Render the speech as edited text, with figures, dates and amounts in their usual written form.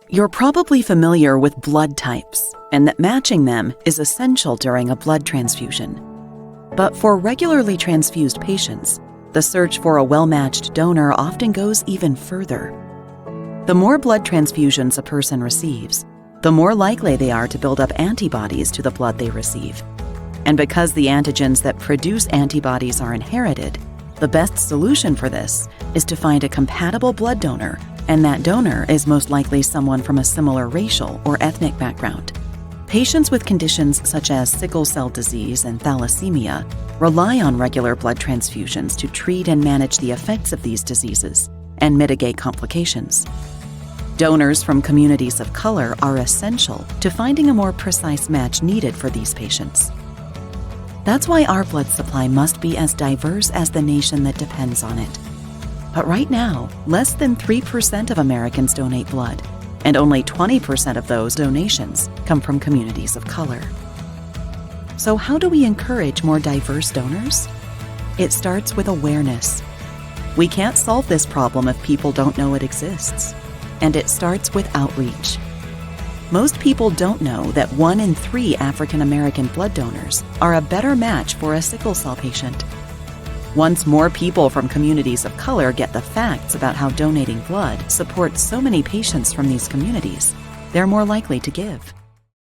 You're probably familiar with blood types, and that matching them is essential during a blood transfusion. But for regularly transfused patients, the search for a well-matched donor often goes even further. The more blood transfusions a person receives, the more likely they are to build up antibodies to the blood they receive. And because the antigens that produce antibodies are inherited, the best solution for this is to find a compatible blood donor, and that donor is most likely someone from a similar racial or ethnic background. Patients with conditions such as sickle cell disease and thalassemia rely on regular blood transfusions to treat and manage the effects of these diseases and mitigate complications. Donors from communities of color are essential to finding a more precise match needed for these patients. That's why our blood supply must be as diverse as the nation that depends on it. But right now, less than 3% of Americans donate blood, and only 20% of those donations come from communities of color. So how do we encourage more diverse donors? It starts with awareness. We can't solve this problem if people don't know it exists, and it starts with outreach. Most people don't know that 1 in 3 African American blood donors are a better match for a sickle cell patient. Once more people from communities of color get the facts about how donating blood supports so many patients from these communities, they're more likely to give.